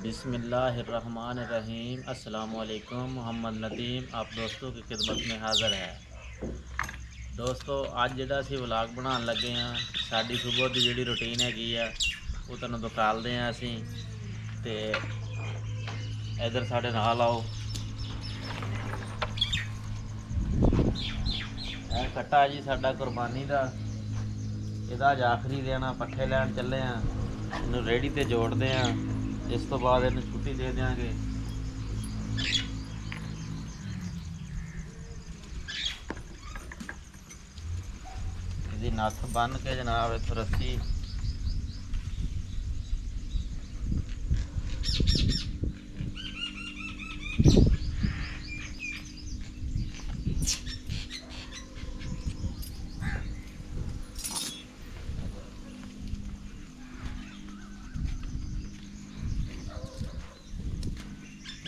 बिस्मिल्लाहिर्रहमानिर्रहीम। अस्सलामुअलैकुम। मोहम्मद नदीम आप दोस्तों की खिदमत में हाज़र है। दोस्तों अज जिहड़ा असीं व्लॉग बनाउण लगे हाँ, साडी सुबह की जिहड़ी रूटीन हैगी आ वो तुहानूं दिखालदे हाँ असीं। ते इधर साडे नाल आओ। ਇਹ ਕੱਟਾ जी साडा कुरबानी का, ਇਹਦਾ ਅੱਜ ਆਖਰੀ ਦਿਨ ਆ। ਪੱਠੇ ਲੈਣ ਚੱਲੇ ਆ, ਇਹਨੂੰ ਰੇਹੜੀ ਤੇ ਜੋੜਦੇ ਆ। ਇਸ ਤੋਂ ਬਾਅਦ ਇਹਨੂੰ ਛੁੱਟੀ ਦੇ ਦਿਆਂਗੇ। ਇਹਦੀ ਨੱਥ ਬੰਨ੍ਹ ਕੇ ਜਨਾਬ ਇੱਥੋਂ ਰੱਸੀ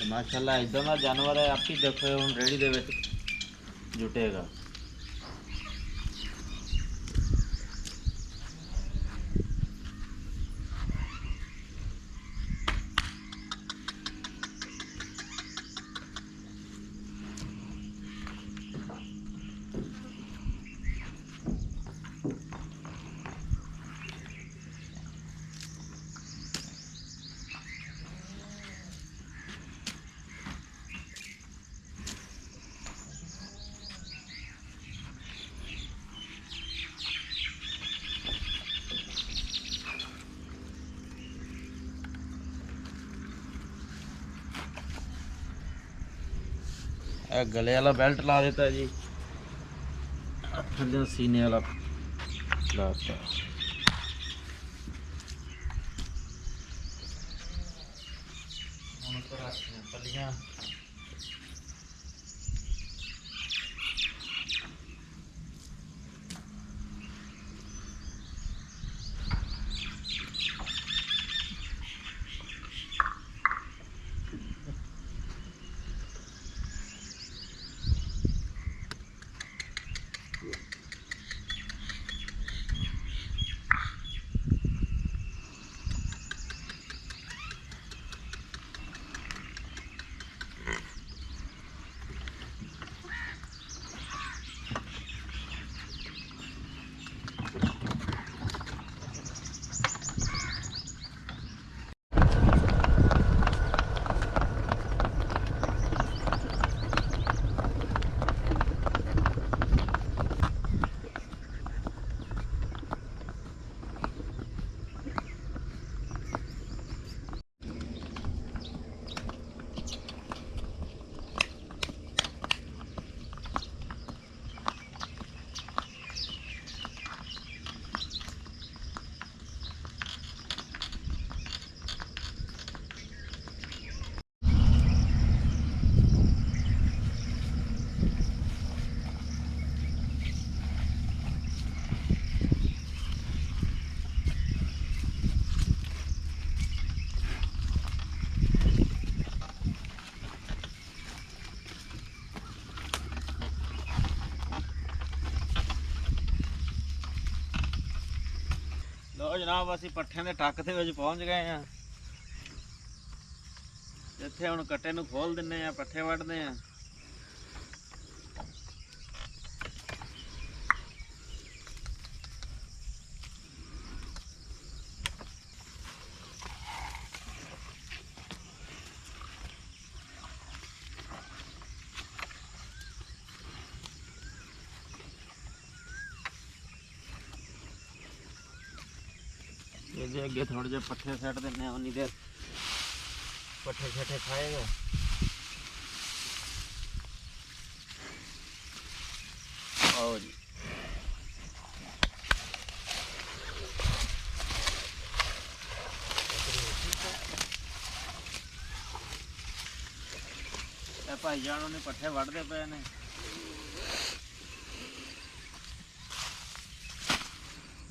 माशाल्लाह इदां दा जानवर है। आप ही देखो हुण रेहड़ी दे विच जुटेगा। गले वाला बेल्ट ला देता जी, थल्ले सीने वाला लाता। पलियां लो जनाब, असीं पट्ठियां दे टक दे विच पहुंच गए हैं। इत्थे हुण कट्टे नूं खोल दिन्ने आ, पट्ठे वड्डदे आ। ਇਹਦੇ ਅੱਗੇ ਥੋੜੇ ਜਿਹੇ ਪੱਠੇ ਸੱਟ ਦਿੰਦੇ ਆ, ਉਨੀ ਦੇਰ ਪੱਠੇ ਛੱਠੇ ਖਾਏਗਾ। ਆਓ ਜੀ, ਇਹ ਭਾਈ ਜਾਨ ਉਹਨੇ ਪੱਠੇ ਵੱਢਦੇ ਪਏ ਨੇ।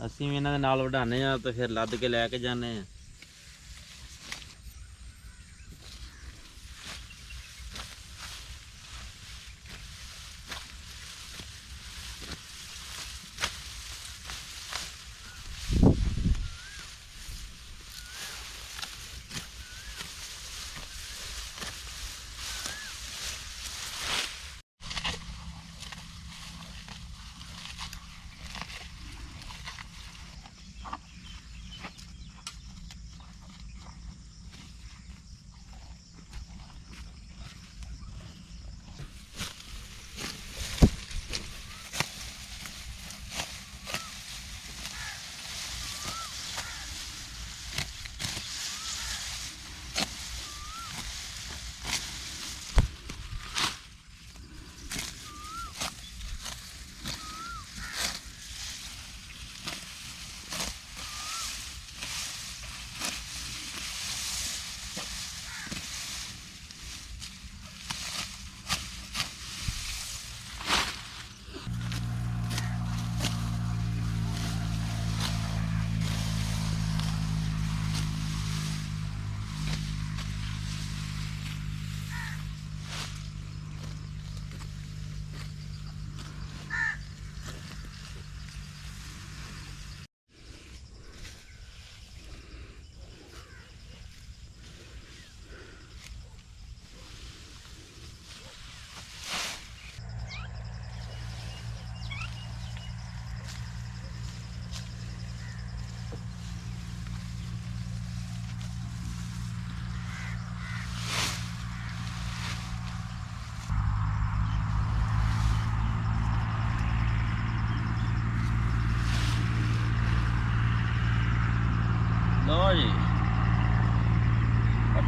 ਅਸੀਂ ਵੀ ਇਹਨਾਂ ਦੇ ਨਾਲ ਵਢਾਉਂਦੇ ਆ ਤੇ ਫਿਰ ਲੱਦ ਕੇ ਲੈ ਕੇ ਜਾਂਦੇ ਆ।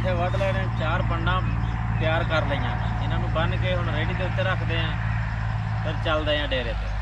ਪੱਠੇ ਵੱਢ ਲਏ ਨੇ, 4 ਪੰਡਾਂ ਤਿਆਰ ਕਰ ਲਈਆਂ। ਇਹਨਾਂ ਨੂੰ ਬੰਨ੍ਹ ਕੇ ਹੁਣ ਰੇਹੜੀ ਦੇ ਉੱਤੇ ਰੱਖਦੇ ਆਂ, ਫਿਰ ਚੱਲਦੇ ਆਂ ਡੇਰੇ ਤੇ।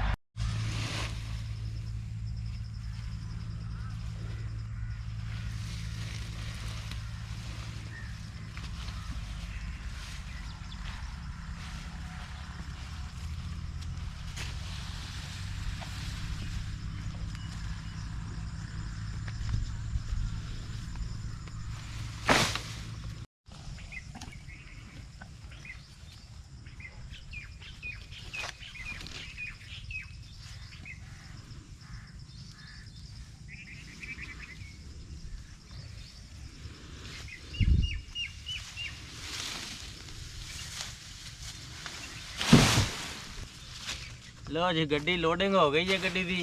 लो जी गड्डी लोडिंग हो गई है गड्डी दी।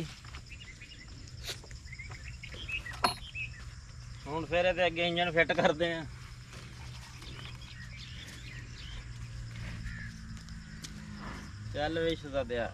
हुण फिर इहदे अगे इंजन फिट करते हैं। चल विश दा दिया।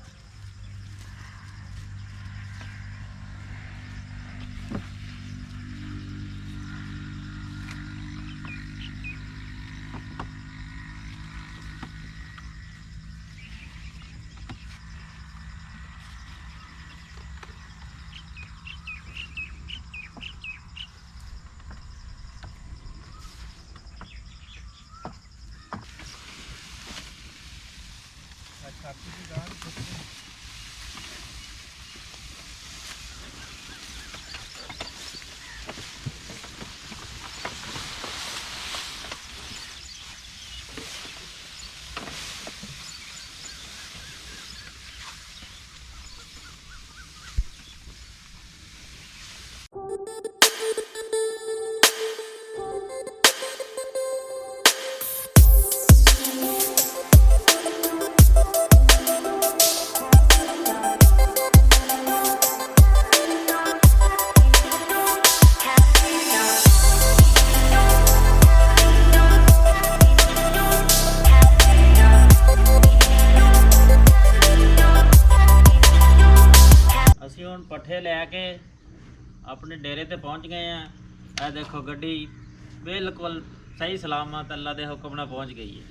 ਹੁਣ ਪੱਠੇ ਲੈ ਕੇ ਆਪਣੇ ਡੇਰੇ ਤੇ ਪਹੁੰਚ ਗਏ ਆ। ਇਹ ਦੇਖੋ ਗੱਡੀ ਬਿਲਕੁਲ ਸਹੀ ਸਲਾਮਤ ਅੱਲਾ ਦੇ ਹੁਕਮ ਨਾਲ ਪਹੁੰਚ ਗਈ ਹੈ।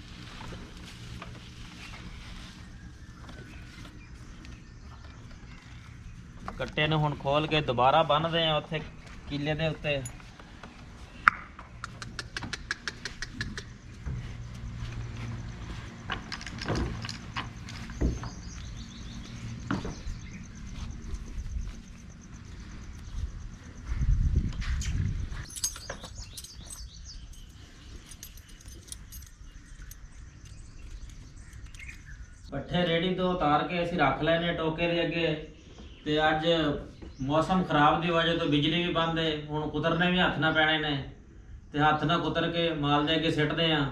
ਕੱਟੇ ਨੂੰ ਹੁਣ ਖੋਲ ਕੇ ਦੁਬਾਰਾ ਬੰਨ੍ਹਦੇ ਆ ਉੱਥੇ ਕਿੱਲੇ ਦੇ ਉੱਤੇ। ਪੱਠੇ ਰੇੜੀ ਤੋਂ ਉਤਾਰ ਕੇ ਅਸੀਂ ਰੱਖ ਲਏ ਨੇ ਟੋਕੇ ਦੇ ਅੱਗੇ। ਤੇ ਅੱਜ ਮੌਸਮ ਖਰਾਬ ਦੀ ਵਜ੍ਹਾ ਤੋਂ ਬਿਜਲੀ ਵੀ ਬੰਦ ਹੈ। ਹੁਣ ਕੁਤਰਨੇ ਵੀ ਹੱਥ ਨਾਲ ਪੈਣੇ ਨੇ ਤੇ ਹੱਥ ਨਾਲ ਕੁਤਰ ਕੇ ਮਾਲ ਦੇ ਅੱਗੇ ਸਿੱਟਦੇ ਆ।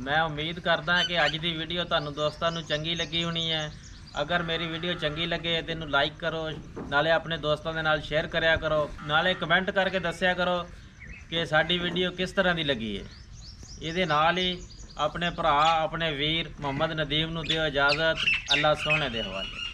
मैं उम्मीद करदा कि अज की वीडियो तुहानू दोस्तों नू चंगी लगी होनी है। अगर मेरी वीडियो चंगी लगे तो इनू लाइक करो, नाले अपने दोस्तों के नाल शेयर करया करो, नाले कमेंट करके दस्या करो कि साडी वीडियो किस तरह की लगी है। ये नाल ही अपने भरा अपने वीर मुहम्मद नदीम नू दिओ इजाज़त। अल्लाह सोहने दे हवाले।